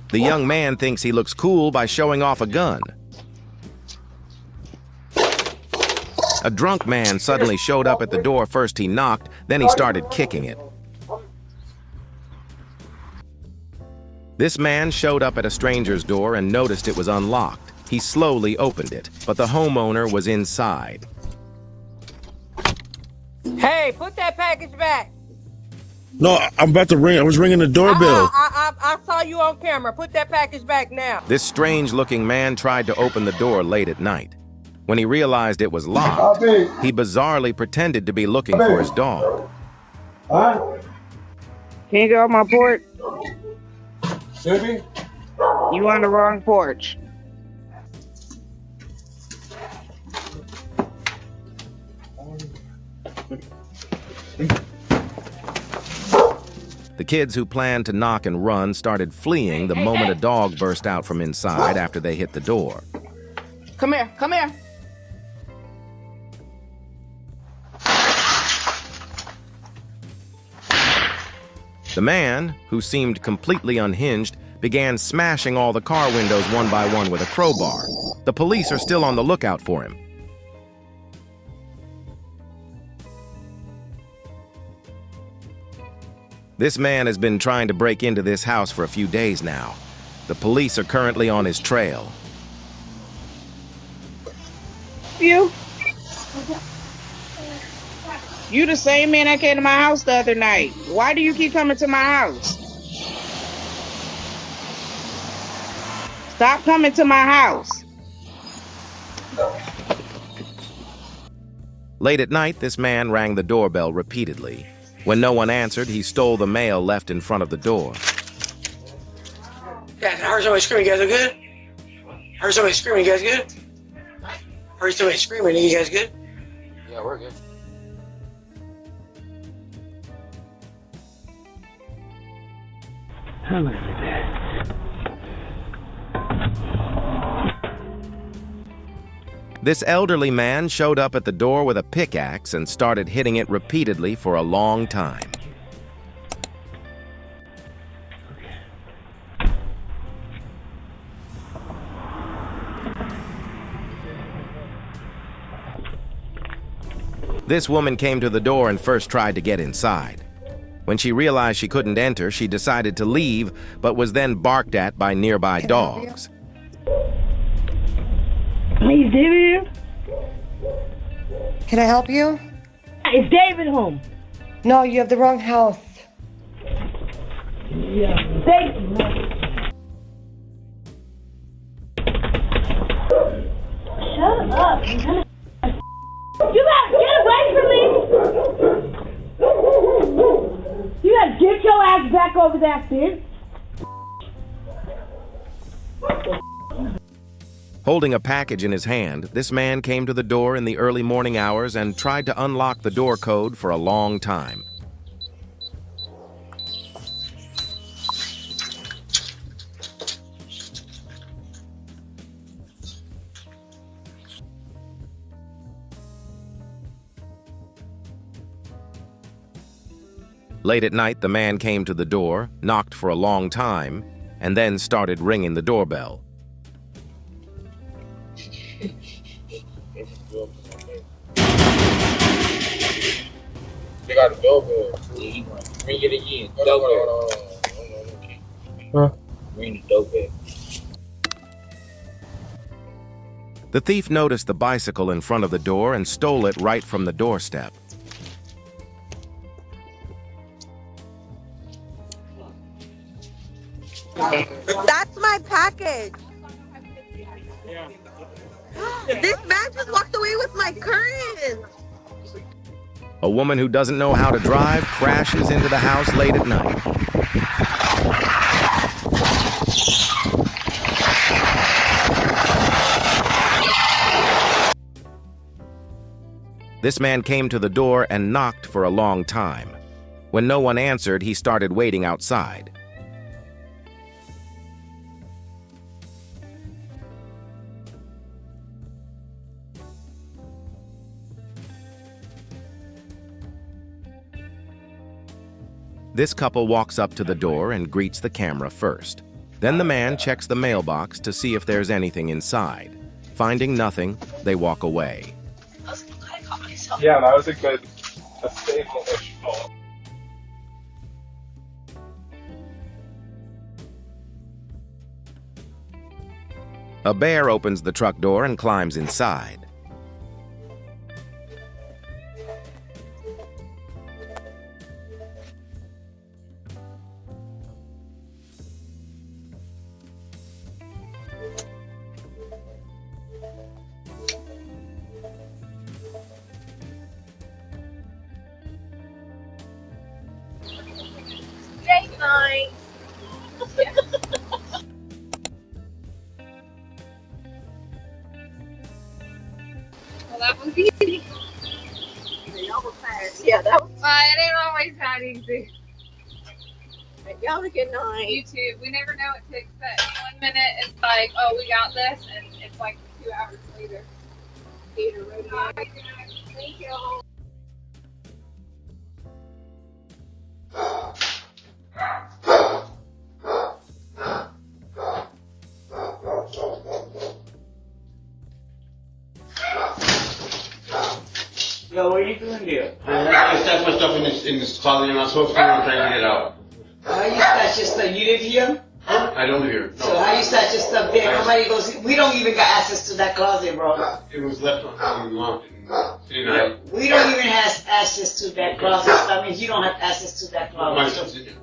The young man thinks he looks cool by showing off a gun. A drunk man suddenly showed up at the door. First he knocked, then he started kicking it. This man showed up at a stranger's door and noticed it was unlocked. He slowly opened it, but the homeowner was inside. Hey, put that package back. No, I'm about to ring. I was ringing the doorbell. I saw you on camera. Put that package back now. This strange-looking man tried to open the door late at night. When he realized it was locked, he bizarrely pretended to be looking for his dog. Can you go on my porch? Susie? You on the wrong porch. The kids who planned to knock and run started fleeing the moment a dog burst out from inside after they hit the door. Come here, come here. The man, who seemed completely unhinged, began smashing all the car windows one by one with a crowbar. The police are still on the lookout for him. This man has been trying to break into this house for a few days now. The police are currently on his trail. You the same man that came to my house the other night. Why do you keep coming to my house? Stop coming to my house. Late at night, this man rang the doorbell repeatedly. When no one answered, he stole the mail left in front of the door. Guys, I heard somebody screaming. You guys are good? I heard somebody screaming. You guys good? I heard somebody screaming. Are you guys good? Yeah, we're good. This elderly man showed up at the door with a pickaxe and started hitting it repeatedly for a long time. This woman came to the door and first tried to get inside. When she realized she couldn't enter, she decided to leave, but was then barked at by nearby dogs. Is David here? Can I help you? Is David home? No, you have the wrong house. Yeah. Thank you. Shut up. You gotta get away from me. You gotta get your ass back over that bitch. Holding a package in his hand, this man came to the door in the early morning hours and tried to unlock the door code for a long time. Late at night, the man came to the door, knocked for a long time, and then started ringing the doorbell. They got a doorbell. Ring it again. Doorbell. Huh? Ring the doorbell. The thief noticed the bicycle in front of the door and stole it right from the doorstep. That's my package. This man just walked away with my curtains. A woman who doesn't know how to drive crashes into the house late at night. This man came to the door and knocked for a long time. When no one answered, he started waiting outside. This couple walks up to the door and greets the camera first. Then the man checks the mailbox to see if there's anything inside. Finding nothing, they walk away. Yeah, that was a stable-ish fall. A bear opens the truck door and climbs inside. Date night. Well, that was easy. Y'all were fast. Yeah, that was. It ain't always that easy. Y'all have a good night. You too. We never know what to expect. 1 minute it's like, oh, we got this, and it's like 2 hours later. Peter, rodeo. Thank you. Yo, what are you doing there? I stashed my stuff in this closet. You're not supposed to. I'm trying to get it out. How you stash your stuff? You live here? I don't live here. No. So how you stash your stuff there? Nobody goes. We don't even got access to that closet, bro. It was left unlocked. We don't even have access to that closet. So that means you don't have access to that closet. My stuff's in there.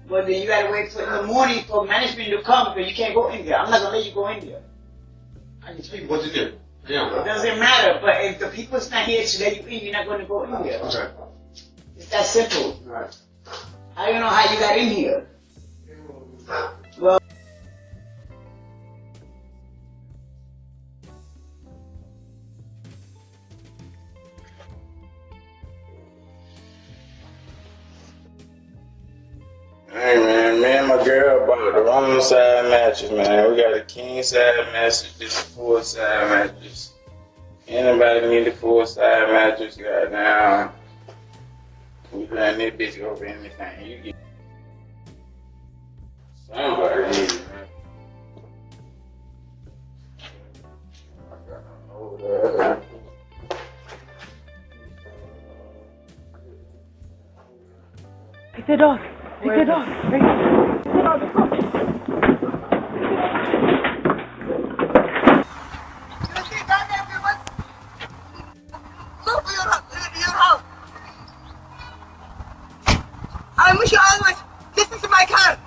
Well, then you gotta wait for in the morning for management to come because you can't go in there. I'm not gonna let you go in there. I can tell you what's in there. Yeah. It doesn't matter. But if the people's not here to let you in, you're not gonna go in there. Okay. It's that simple. Alright. I don't know how you got in here. Well. Hey man, me and my girl bought the wrong side mattress, man. We got a king side mattress, this a full side mattress. Anybody need a full side mattress, goddamn. We letting this bitch go for anything. You get somebody need it, man. Pick the dog. Pick the dog. Pick the dog. Look for your house. I wish you always listen to my car.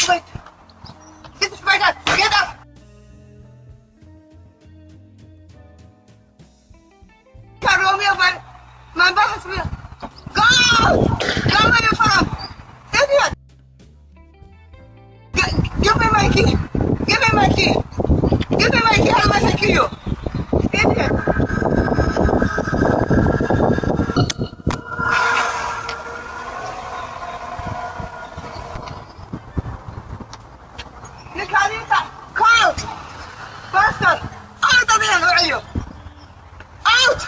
Wait. Listen to my car. Get up. Car, Romeo, my boss will. Go! Go where you from! Idiot! Give me my key! Give me my key! Give me my key, otherwise I kill you! Idiot! Nicolita! Call! Bastard! Out of here! Where are you? Out!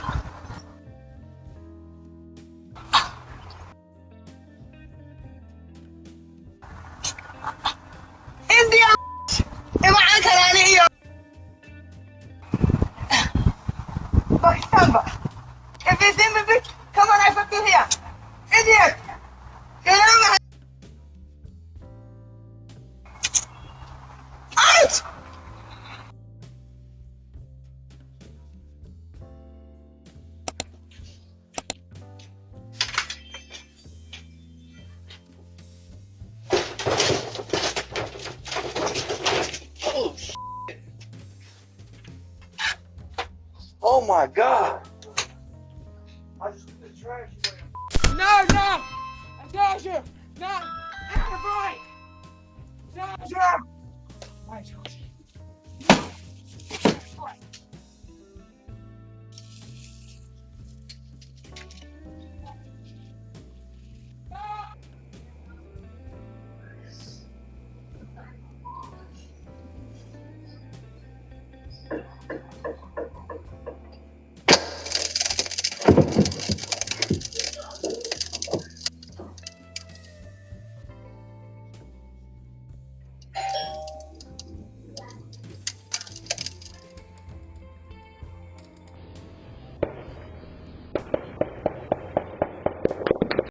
India! Imaan ka na niyo! Pakistan ba? If it's in the bitch, come on, I put you here! Idiot! Kailangan! Out! Oh my God! I just put the trash away. No! I told you! No! Have a break! Told you! I told you.